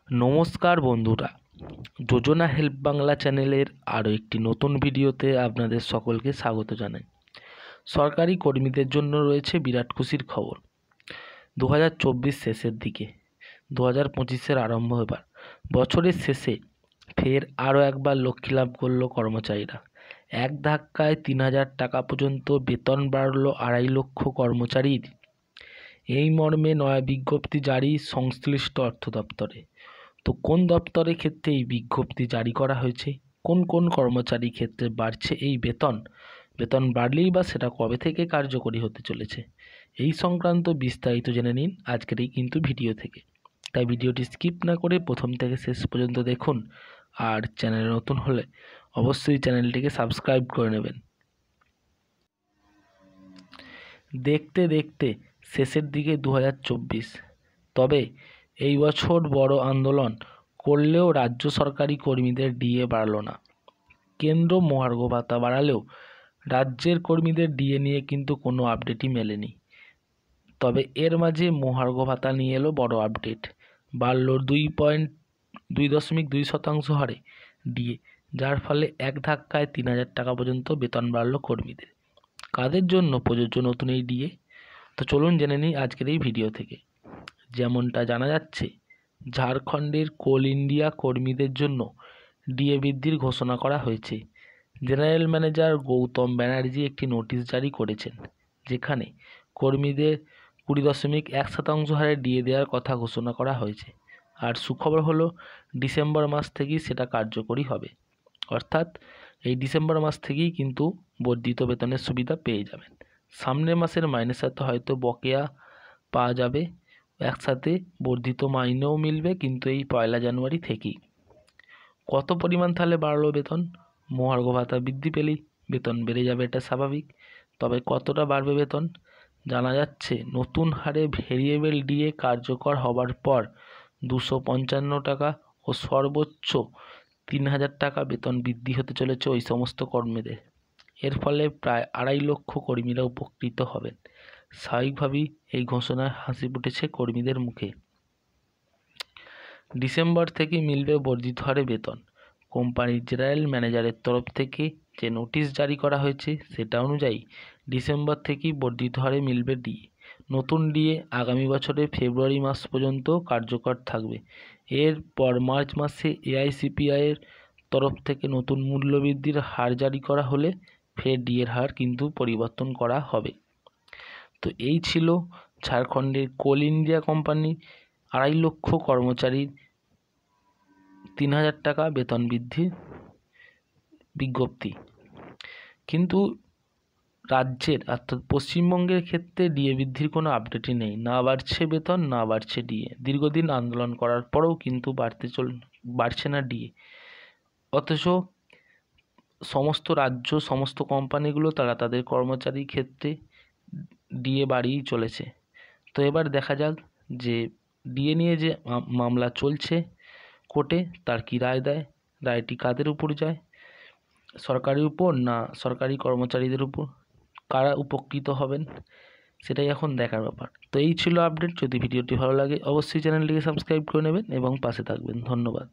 নমস্কার বন্ধুরা, যোজনা হেল্প বাংলা চ্যানেলের আরও একটি নতুন ভিডিওতে আপনাদের সকলকে স্বাগত জানাই। সরকারি কর্মীদের জন্য রয়েছে বিরাট খুশির খবর। 2024 শেষের দিকে 2025-এর আরম্ভ এবার বছরের শেষে ফের আরও একবার লক্ষ্যে লাভ করল কর্মচারীরা। এক ধাক্কায় 3,000 টাকা পর্যন্ত বেতন বাড়ল 2.5 লক্ষ কর্মচারীর। এই মর্মে নয়া বিজ্ঞপ্তি জারি সংশ্লিষ্ট অর্থ দপ্তরে। তো কোন দপ্তরের ক্ষেত্রে এই বিজ্ঞপ্তি জারি করা হয়েছে, কোন কোন কর্মচারীর ক্ষেত্রে বাড়ছে এই বেতন বাড়লেই বা সেটা কবে থেকে কার্যকরী হতে চলেছে, এই সংক্রান্ত বিস্তারিত জেনে নিন আজকের এই কিন্তু ভিডিও থেকে। তাই ভিডিওটি স্কিপ না করে প্রথম থেকে শেষ পর্যন্ত দেখুন, আর চ্যানেলে নতুন হলে অবশ্যই চ্যানেলটিকে সাবস্ক্রাইব করে নেবেন। দেখতে দেখতে শেষের দিকে 2024, তবে এই বছর বড় আন্দোলন করলেও রাজ্য সরকারি কর্মীদের ডিএ বাড়ল না। কেন্দ্র মহার্ঘ ভাতা বাড়ালেও রাজ্যের কর্মীদের ডিএ নিয়ে কিন্তু কোনো আপডেটই মেলেনি। তবে এর মাঝে মহার্ঘ ভাতা নিয়ে এলো বড় আপডেট। বাড়ল 2.2% হারে ডিএ, যার ফলে এক ধাক্কায় 3,000 টাকা পর্যন্ত বেতন বাড়ল কর্মীদের। কাদের জন্য প্রযোজ্য নতুন এই ডিএ? তো চলুন জেনে নিই আজকের এই ভিডিও থেকে। যেমনটা জানা যাচ্ছে, ঝাড়খণ্ডের কোল ইন্ডিয়া কর্মীদের জন্য ডিএ বৃদ্ধির ঘোষণা করা হয়েছে। জেনারেল ম্যানেজার গৌতম ব্যানার্জি একটি নোটিশ জারি করেছেন, যেখানে কর্মীদের 20.1% হারে ডিএ দেওয়ার কথা ঘোষণা করা হয়েছে। আর সুখবর হলো, ডিসেম্বর মাস থেকেই সেটা কার্যকরী হবে। অর্থাৎ এই ডিসেম্বর মাস থেকেই কিন্তু বর্ধিত বেতনের সুবিধা পেয়ে যাবেন। সামনের মাসের মাইনের সাথে হয়তো বকেয়া পাওয়া যাবে, একসাথে বর্ধিত মাইনেও মিলবে, কিন্তু এই 1 জানুয়ারি থেকেই। কত পরিমাণ তাহলে বাড়লো বেতন? মহার্ঘ ভাতা বৃদ্ধি পেলেই বেতন বেড়ে যাবে, এটা স্বাভাবিক। তবে কতটা বাড়বে বেতন? জানা যাচ্ছে, নতুন হারে ভেরিয়েবল ডিএ কার্যকর হবার পর 255 টাকা ও সর্বোচ্চ 3,000 টাকা বেতন বৃদ্ধি হতে চলেছে ওই সমস্ত কর্মীদের। এর ফলে প্রায় 2.5 লক্ষ কর্মীরা উপকৃত হবেন। স্বাভাবিকভাবেই এই ঘোষণায় হাসি ফুটেছে কর্মীদের মুখে। ডিসেম্বর থেকে মিলবে বর্ধিত হারে বেতন। কোম্পানির জেনারেল ম্যানেজারের তরফ থেকে যে নোটিশ জারি করা হয়েছে সেটা অনুযায়ী ডিসেম্বর থেকেই বর্ধিত হারে মিলবে ডিএ। নতুন ডিএ আগামী বছরের ফেব্রুয়ারি মাস পর্যন্ত কার্যকর থাকবে। এরপর মার্চ মাসে এআইসিপিআইয়ের তরফ থেকে নতুন মূল্যবৃদ্ধির হার জারি করা হলে ফের ডিএর হার কিন্তু পরিবর্তন করা হবে। তো এই ছিল ঝাড়খণ্ডের কোল ইন্ডিয়া কোম্পানি 2.5 লক্ষ কর্মচারীর 3,000 টাকা বেতন বৃদ্ধির বিজ্ঞপ্তি। কিন্তু রাজ্যের অর্থাৎ পশ্চিমবঙ্গের ক্ষেত্রে ডিএ বৃদ্ধির কোনো আপডেটই নেই। না বাড়ছে বেতন, না বাড়ছে ডিএ। দীর্ঘদিন আন্দোলন করার পরেও কিন্তু বাড়ছে না ডিএ। অথচ সমস্ত রাজ্য, সমস্ত কোম্পানিগুলো তারা তাদের কর্মচারীর ক্ষেত্রে ডিএ বাড়িয়েই চলেছে। তো এবার দেখা যাক যে ডিএ নিয়ে যে মামলা চলছে কোর্টে, তার কি রায় দেয়। রায়টি কাদের উপর যায়? সরকারের উপর না সরকারি কর্মচারীদের উপর? কারা উপকৃত হবেন সেটাই এখন দেখার ব্যাপার। তো এই ছিল আপডেট। যদি ভিডিওটি ভালো লাগে অবশ্যই চ্যানেলটিকে সাবস্ক্রাইব করে নেবেন এবং পাশে থাকবেন। ধন্যবাদ।